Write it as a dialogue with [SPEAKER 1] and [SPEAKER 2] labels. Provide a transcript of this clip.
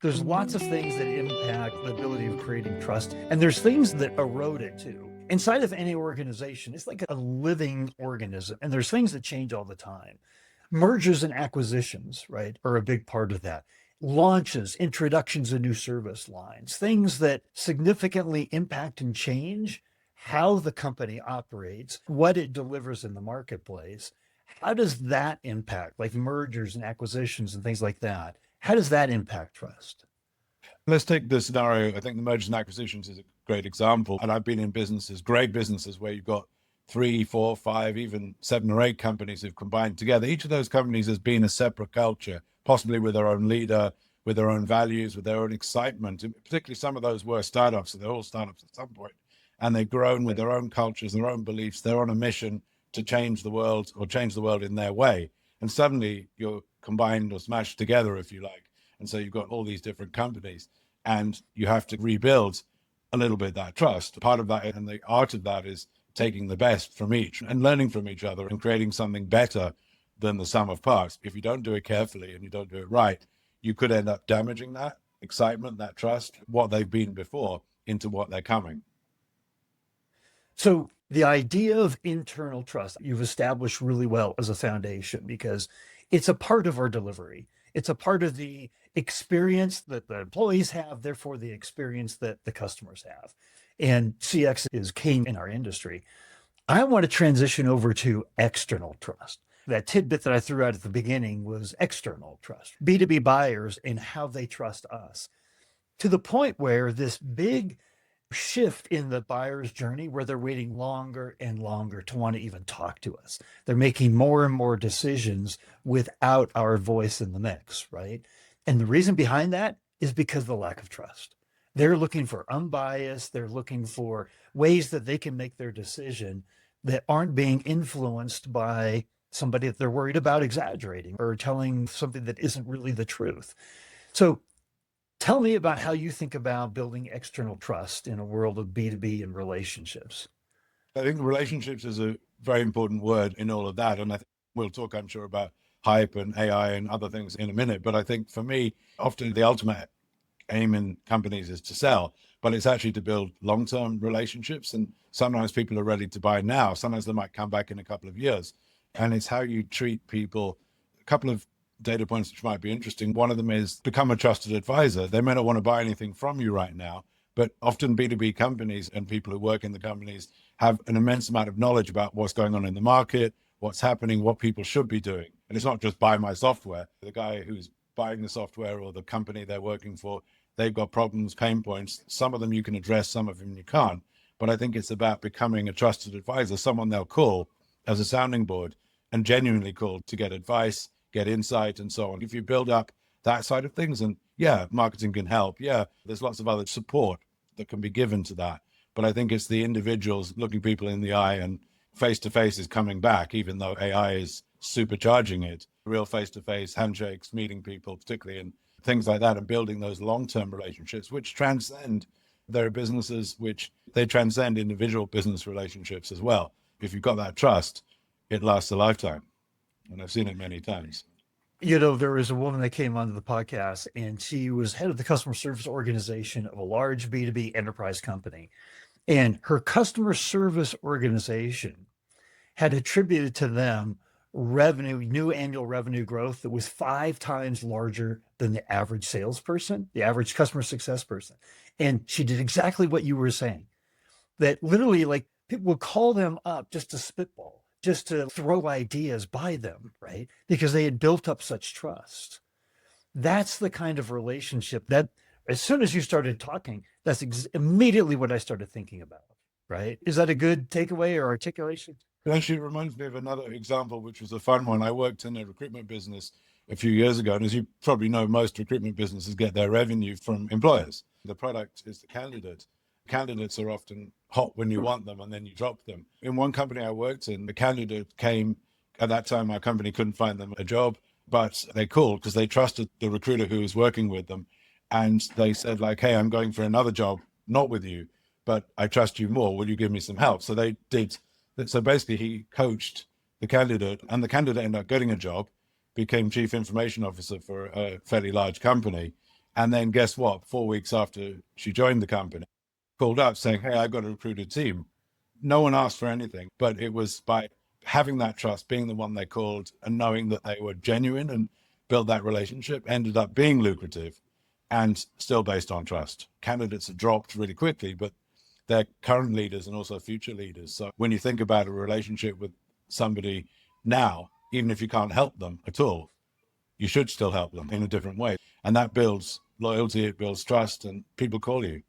[SPEAKER 1] There's lots of things that impact the ability of creating trust, and there's things that erode it too. Inside of any organization, it's like a living organism, and there's things that change all the time. Mergers and acquisitions, right, are a big part of that. Launches, introductions of new service lines, things that significantly impact and change how the company operates, what it delivers in the marketplace. How does that impact, like mergers and acquisitions and things like that? How does that impact trust?
[SPEAKER 2] Let's take the scenario. I think the mergers and acquisitions is a great example. And I've been in businesses, great businesses, where you've got three, four, five, even 7 or 8 companies who've combined together. Each of those companies has been a separate culture, possibly with their own leader, with their own values, with their own excitement. And particularly some of those were startups, so they're all startups at some point. And they've grown with their own cultures, their own beliefs. They're on a mission to change the world or change the world in their way. And suddenly you're combined or smashed together, if you like. And so you've got all these different companies and you have to rebuild a little bit that trust. Part of that and the art of that is taking the best from each and learning from each other and creating something better than the sum of parts. If you don't do it carefully and you don't do it right, you could end up damaging that excitement, that trust, what they've been before into what they're coming.
[SPEAKER 1] So the idea of internal trust you've established really well as a foundation because it's a part of our delivery. It's a part of the experience that the employees have, therefore the experience that the customers have. And CX is king in our industry. I want to transition over to external trust. That tidbit that I threw out at the beginning was external trust, B2B buyers and how they trust us, to the point where this big shift in the buyer's journey where they're waiting longer and longer to want to even talk to us. They're making more and more decisions without our voice in the mix, right? And the reason behind that is because of the lack of trust. They're looking for unbiased, they're looking for ways that they can make their decision that aren't being influenced by somebody that they're worried about exaggerating or telling something that isn't really the truth. So tell me about how you think about building external trust in a world of B2B and relationships.
[SPEAKER 2] I think relationships is a very important word in all of that. And I think we'll talk, I'm sure, about hype and AI and other things in a minute. But I think for me, often the ultimate aim in companies is to sell, but it's actually to build long-term relationships. And sometimes people are ready to buy now. Sometimes they might come back in a couple of years. And it's how you treat people. A couple of data points which might be interesting. One of them is become a trusted advisor. They may not want to buy anything from you right now, but often B2B companies and people who work in the companies have an immense amount of knowledge about what's going on in the market, what's happening, what people should be doing. And it's not just buy my software. The guy who's buying the software or the company they're working for, they've got problems, pain points. Some of them you can address, some of them you can't. But I think it's about becoming a trusted advisor, someone they'll call as a sounding board and genuinely call to get advice, get insight, and so on. If you build up that side of things, and yeah, marketing can help. Yeah, there's lots of other support that can be given to that. But I think it's the individuals looking people in the eye, and face to face is coming back, even though AI is supercharging it. Real face to face handshakes, meeting people, particularly, and things like that, and building those long term relationships, which transcend their businesses, which they transcend individual business relationships as well. If you've got that trust, it lasts a lifetime. And I've seen it many times.
[SPEAKER 1] You know, there was a woman that came onto the podcast and she was head of the customer service organization of a large B2B enterprise company. And her customer service organization had attributed to them revenue, new annual revenue growth that was 5 times larger than the average salesperson, the average customer success person. And she did exactly what you were saying, that literally like people would call them up just to spitball, just to throw ideas by them, right? Because they had built up such trust. That's the kind of relationship that as soon as you started talking, that's immediately what I started thinking about, right? Is that a good takeaway or articulation?
[SPEAKER 2] It actually reminds me of another example, which was a fun one. I worked in a recruitment business a few years ago. And as you probably know, most recruitment businesses get their revenue from employers. The product is the candidate. Candidates are often hot when you want them and then you drop them. In one company I worked in, the candidate came, at that time, our company couldn't find them a job, but they called because they trusted the recruiter who was working with them. And they said like, hey, I'm going for another job, not with you, but I trust you more. Will you give me some help? So they did. So basically he coached the candidate and the candidate ended up getting a job, became chief information officer for a fairly large company. And then guess what? 4 weeks after she joined the company, called up saying, hey, I've got to recruit a team. No one asked for anything, but it was by having that trust, being the one they called and knowing that they were genuine and built that relationship, ended up being lucrative and still based on trust. Candidates have dropped really quickly, but they're current leaders and also future leaders. So when you think about a relationship with somebody now, even if you can't help them at all, you should still help them in a different way. And that builds loyalty, it builds trust, and people call you.